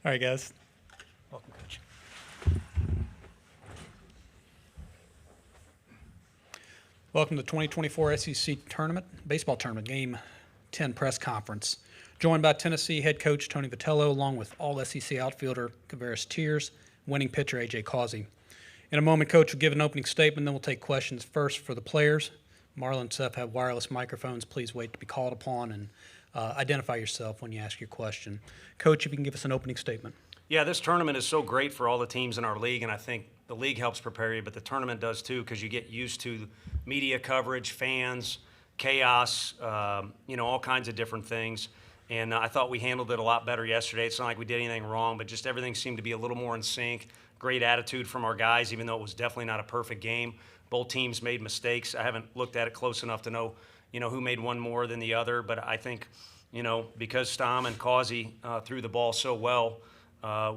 All right, guys. Welcome, Coach. Welcome to the 2024 SEC tournament, baseball tournament, Game 10 press conference. Joined by Tennessee head coach Tony Vitello, along with all SEC outfielder Kavaris Tears, winning pitcher A.J. Causey. In a moment, Coach will give an opening statement, then we'll take questions first for the players. Marlon and Seth have wireless microphones. Please wait to be called upon and identify yourself when you ask your question. Coach, if you can give us an opening statement. Yeah, this tournament is so great for all the teams in our league, and I think the league helps prepare you, but the tournament does too, because you get used to media coverage, fans, chaos, all kinds of different things. And I thought we handled it a lot better yesterday. It's not like we did anything wrong, but just everything seemed to be a little more in sync. Great attitude from our guys, even though it was definitely not a perfect game. Both teams made mistakes. I haven't looked at it close enough to know, who made one more than the other. But I think, because Stom and Causey threw the ball so well,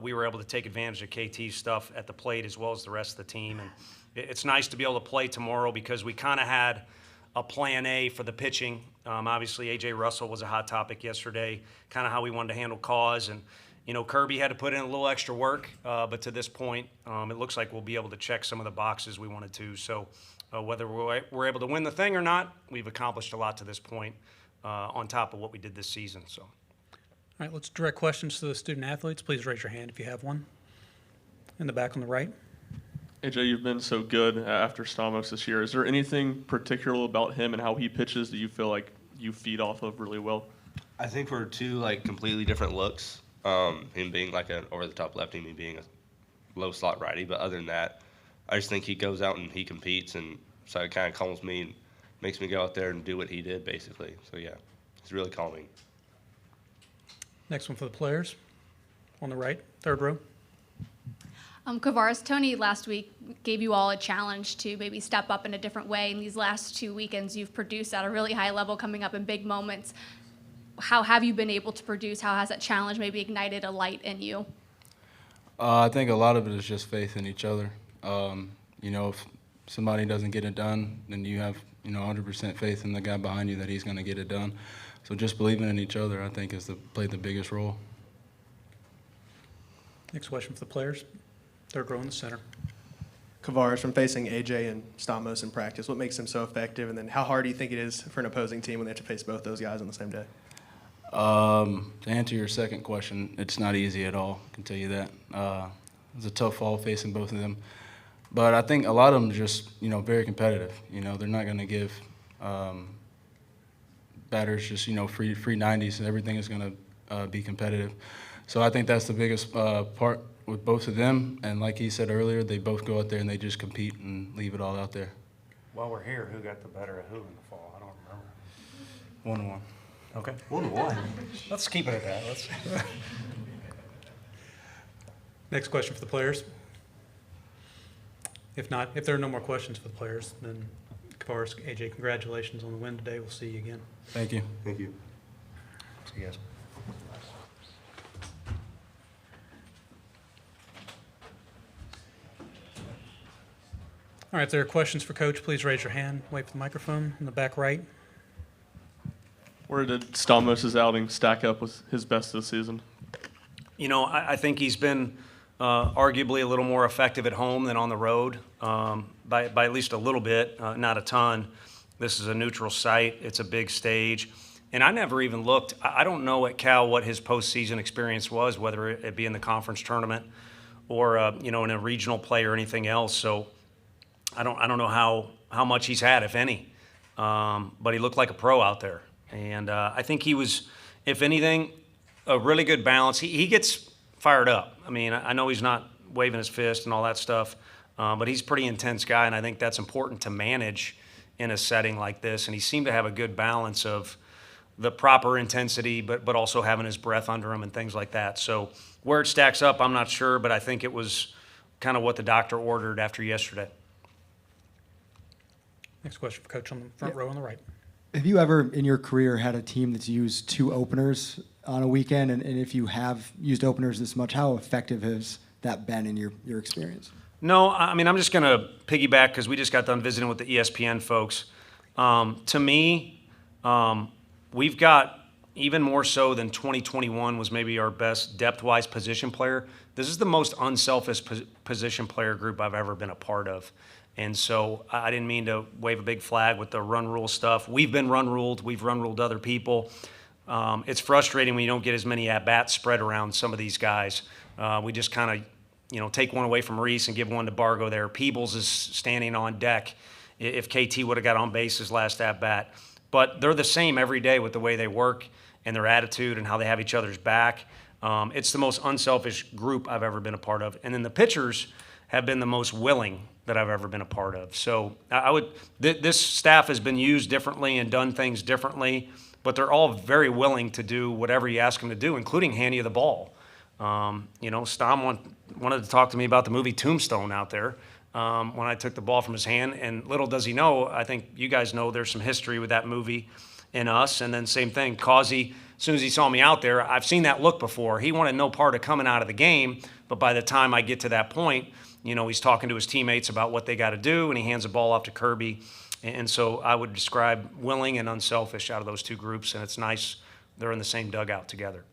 we were able to take advantage of KT's stuff at the plate as well as the rest of the team. And it's nice to be able to play tomorrow because we kind of had a plan A for the pitching. Obviously, A.J. Russell was a hot topic yesterday, kind of how we wanted to handle Cause. And, Kirby had to put in a little extra work, but to this point, it looks like we'll be able to check some of the boxes we wanted to. So whether we're able to win the thing or not, we've accomplished a lot to this point on top of what we did this season. So. All right, let's direct questions to the student athletes. Please raise your hand if you have one. In the back on the right. AJ, you've been so good after Stamos this year. Is there anything particular about him and how he pitches that you feel like you feed off of really well? I think we're two completely different looks. Him being like an over-the-top lefty, me being a low slot righty. But other than that, I just think he goes out and he competes, and so it kind of calms me and makes me go out there and do what he did, basically. So yeah, it's really calming. Next one for the players. On the right, third row. Kavaris, Tony last week gave you all a challenge to maybe step up in a different way. In these last 2 weekends, you've produced at a really high level, coming up in big moments. How have you been able to produce? How has that challenge maybe ignited a light in you? I think a lot of it is just faith in each other. If somebody doesn't get it done, then you have 100% faith in the guy behind you that he's going to get it done. So just believing in each other, I think, has played the biggest role. Next question for the players. Third row in the center. Kavaris, from facing AJ and Stamos in practice, what makes him so effective? And then how hard do you think it is for an opposing team when they have to face both those guys on the same day? To answer your second question, it's not easy at all, I can tell you that. It's a tough fall facing both of them. But I think a lot of them are just, very competitive. They're not going to give batters just, free 90s, and everything is going to be competitive. So I think that's the biggest part with both of them. And like he said earlier, they both go out there and they just compete and leave it all out there. While we're here, who got the better of who in the fall? I don't remember. 1-1. Okay. 1-1. Let's keep it at that. Next question for the players. If there are no more questions for the players, then Kavaris, AJ, congratulations on the win today. We'll see you again. Thank you. Thank you. See you guys. All right, if there are questions for Coach, please raise your hand. Wait for the microphone in the back right. Where did Stamos' outing stack up with his best this season? I think he's been arguably a little more effective at home than on the road, by at least a little bit, not a ton. This is a neutral site. It's a big stage. And I never even looked. I don't know at Cal what his postseason experience was, whether it be in the conference tournament or, in a regional play or anything else. So I don't know how much he's had, if any. But he looked like a pro out there. And I think he was, if anything, a really good balance. He gets fired up. I mean, I know he's not waving his fist and all that stuff, but he's a pretty intense guy, and I think that's important to manage in a setting like this. And he seemed to have a good balance of the proper intensity, but also having his breath under him and things like that. So where it stacks up, I'm not sure, but I think it was kind of what the doctor ordered after yesterday. Next question for Coach on the front row on the right. Have you ever in your career had a team that's used two openers on a weekend? And if you have used openers this much, how effective has that been in your experience? No, I mean, I'm just going to piggyback because we just got done visiting with the ESPN folks. To me, we've got, even more so than 2021 was maybe our best depth-wise position player, this is the most unselfish position player group I've ever been a part of. And so I didn't mean to wave a big flag with the run rule stuff. We've been run ruled. We've run ruled other people. It's frustrating when you don't get as many at-bats spread around some of these guys. We just kind of, take one away from Reese and give one to Bargo there. Peebles is standing on deck if KT would have got on base his last at-bat. But they're the same every day with the way they work and their attitude and how they have each other's back. It's the most unselfish group I've ever been a part of. And then the pitchers have been the most willing that I've ever been a part of. So this staff has been used differently and done things differently, but they're all very willing to do whatever you ask them to do, including hand you the ball. Stom wanted to talk to me about the movie Tombstone out there when I took the ball from his hand. And little does he know, I think you guys know there's some history with that movie in us. And then same thing, Causey, as soon as he saw me out there, I've seen that look before. He wanted no part of coming out of the game, but by the time I get to that point, he's talking to his teammates about what they got to do, and he hands the ball off to Kirby. And so I would describe willing and unselfish out of those two groups, and it's nice they're in the same dugout together.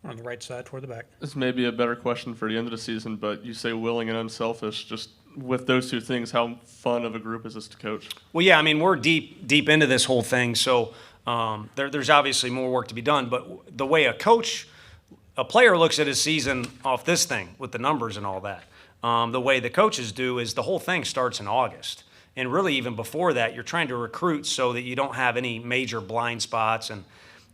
On the right side toward the back. This may be a better question for the end of the season, but you say willing and unselfish. Just with those two things, how fun of a group is this to coach? Well, yeah, we're deep into this whole thing, so there's obviously more work to be done. But the way a player looks at his season off this thing with the numbers and all that, the way the coaches do is the whole thing starts in August. And really even before that, you're trying to recruit so that you don't have any major blind spots and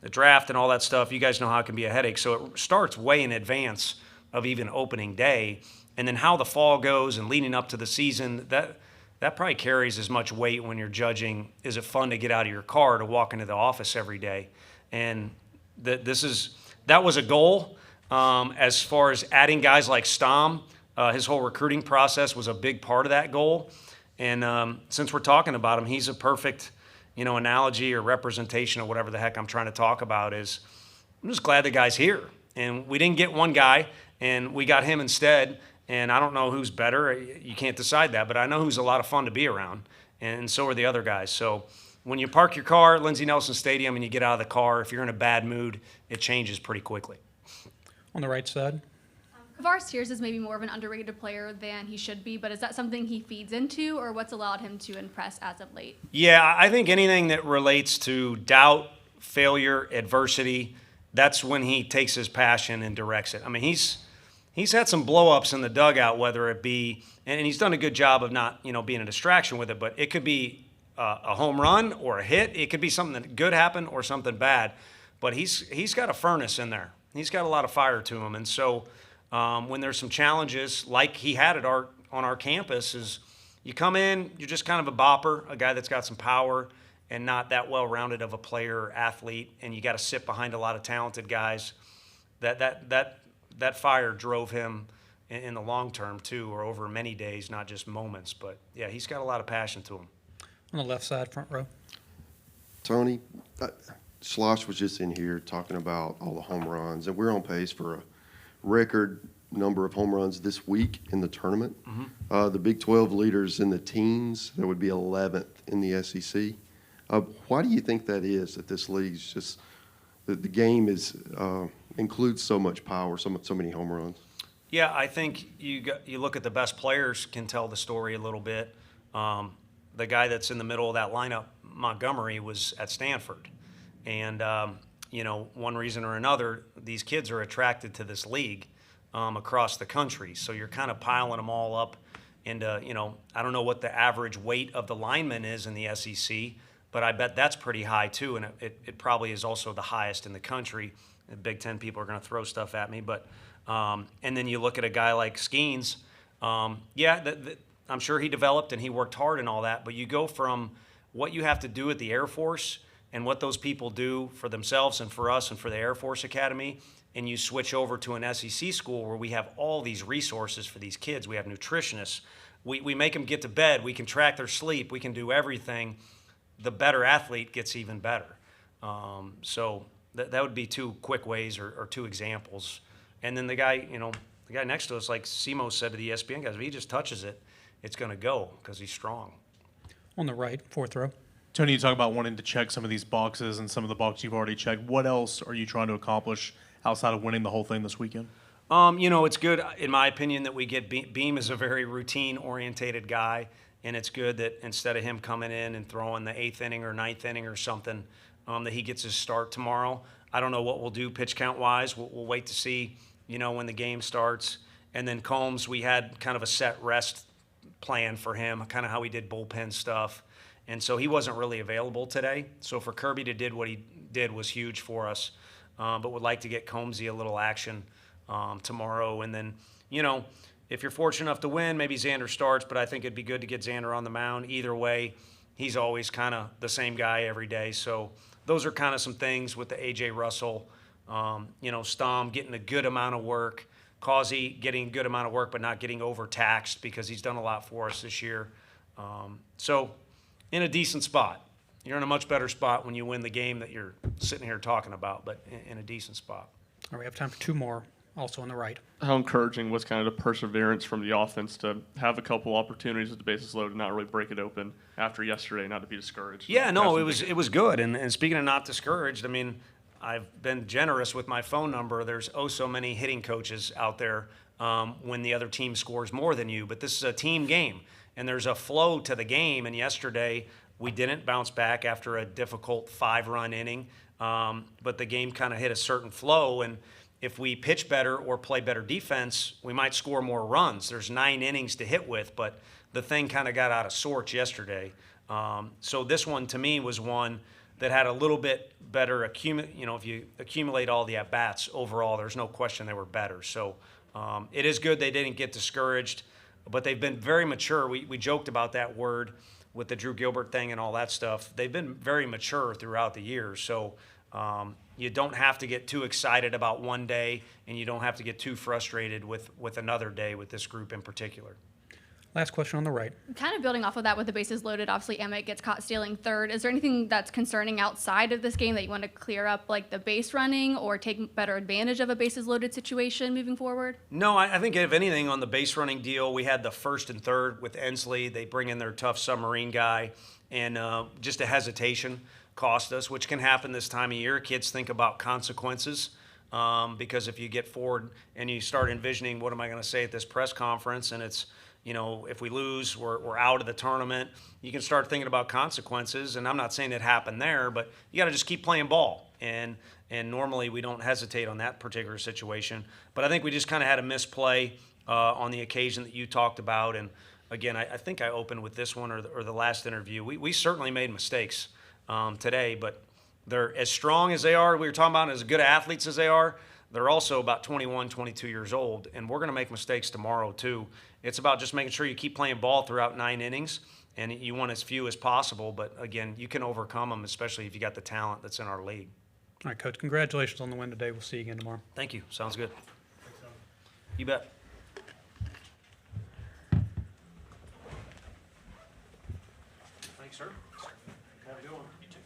the draft and all that stuff. You guys know how it can be a headache. So it starts way in advance of even opening day. And then how the fall goes and leading up to the season, that probably carries as much weight when you're judging, is it fun to get out of your car to walk into the office every day? And that was a goal. As far as adding guys like Stom, his whole recruiting process was a big part of that goal. And since we're talking about him, he's a perfect, analogy or representation of whatever the heck I'm trying to talk about. Is I'm just glad the guy's here. And we didn't get one guy, and we got him instead. And I don't know who's better. You can't decide that, but I know who's a lot of fun to be around, and so are the other guys. So when you park your car at Lindsey Nelson Stadium and you get out of the car, if you're in a bad mood, it changes pretty quickly. On the right side. Kavares Tears is maybe more of an underrated player than he should be, but is that something he feeds into, or what's allowed him to impress as of late? Yeah, I think anything that relates to doubt, failure, adversity, that's when he takes his passion and directs it. He's had some blow-ups in the dugout, whether it be, and he's done a good job of not, being a distraction with it, but it could be a home run or a hit. It could be something that good happened or something bad, but he's got a furnace in there. He's got a lot of fire to him, and so when there's some challenges, like he had on our campus, is you come in, you're just kind of a bopper, a guy that's got some power and not that well-rounded of a player or athlete, and you got to sit behind a lot of talented guys. That fire drove him in the long term too, or over many days, not just moments. But yeah, he's got a lot of passion to him. On the left side, front row. Tony, Schloss was just in here talking about all the home runs, and we're on pace for a record number of home runs this week in the tournament. Mm-hmm. The Big 12 leaders in the teens, there would be 11th in the SEC. Why do you think that is, that this league's just the game includes so much power, so many home runs? Yeah, I think you look at the best players can tell the story a little bit. The guy that's in the middle of that lineup, Montgomery, was at Stanford. And, one reason or another, these kids are attracted to this league across the country. So you're kind of piling them all up into, I don't know what the average weight of the lineman is in the SEC, but I bet that's pretty high too. And it probably is also the highest in the country. The Big Ten people are going to throw stuff at me. But and then you look at a guy like Skeens. I'm sure he developed and he worked hard and all that. But you go from what you have to do at the Air Force and what those people do for themselves and for us and for the Air Force Academy, and you switch over to an SEC school where we have all these resources for these kids. We have nutritionists. We make them get to bed. We can track their sleep. We can do everything. The better athlete gets even better. So that would be two quick ways or two examples. And then the guy next to us, like Simo said to the ESPN guys, if he just touches it, it's going to go because he's strong. On the right, fourth row. Tony, you talk about wanting to check some of these boxes and some of the boxes you've already checked. What else are you trying to accomplish outside of winning the whole thing this weekend? It's good, in my opinion, that we get Beam is a very routine-orientated guy, and it's good that instead of him coming in and throwing the 8th inning or 9th inning or something, that he gets his start tomorrow. I don't know what we'll do pitch count-wise. We'll wait to see, when the game starts. And then Combs, we had kind of a set rest plan for him, kind of how he did bullpen stuff. And so he wasn't really available today. So for Kirby to did what he did was huge for us. But would like to get Combsy a little action tomorrow. And then, if you're fortunate enough to win, maybe Xander starts, but I think it'd be good to get Xander on the mound. Either way, he's always kind of the same guy every day. So those are kind of some things with the A.J. Russell, Stom getting a good amount of work, Causey getting a good amount of work but not getting overtaxed because he's done a lot for us this year. So in a decent spot. You're in a much better spot when you win the game that you're sitting here talking about, but in a decent spot. All right, we have time for 2 more, also on the right. How encouraging was kind of the perseverance from the offense to have a couple opportunities with the bases loaded and not really break it open after yesterday, not to be discouraged? Yeah, no, it was good. And speaking of not discouraged, I mean, I've been generous with my phone number. There's so many hitting coaches out there when the other team scores more than you. But this is a team game, and there's a flow to the game. And yesterday we didn't bounce back after a difficult 5-run inning, but the game kind of hit a certain flow. And if we pitch better or play better defense, we might score more runs. There's 9 innings to hit with, but the thing kind of got out of sorts yesterday. So this one, to me, was one that had a little bit better if you accumulate all the at-bats overall, there's no question they were better. So it is good they didn't get discouraged, but they've been very mature. We joked about that word with the Drew Gilbert thing and all that stuff. They've been very mature throughout the years. So you don't have to get too excited about one day, and you don't have to get too frustrated with another day with this group in particular. Last question on the right. Kind of building off of that with the bases loaded, obviously Emmett gets caught stealing third. Is there anything that's concerning outside of this game that you want to clear up, like the base running or take better advantage of a bases loaded situation moving forward? No, I think if anything on the base running deal, we had the first and third with Ensley. They bring in their tough submarine guy, and just a hesitation cost us, which can happen this time of year. Kids think about consequences. Because if you get forward and you start envisioning, what am I going to say at this press conference, and it's, if we lose, we're out of the tournament, you can start thinking about consequences. And I'm not saying it happened there, but you got to just keep playing ball. And normally we don't hesitate on that particular situation. But I think we just kind of had a misplay on the occasion that you talked about. And again, I think I opened with this one or the last interview. We certainly made mistakes today, but they're as strong as they are. We were talking about as good athletes as they are. They're also about 21, 22 years old, and we're going to make mistakes tomorrow too. It's about just making sure you keep playing ball throughout 9 innings, and you want as few as possible. But again, you can overcome them, especially if you got the talent that's in our league. All right, Coach, congratulations on the win today. We'll see you again tomorrow. Thank you. Sounds good. You bet. Thanks, sir. Have a good one. You too.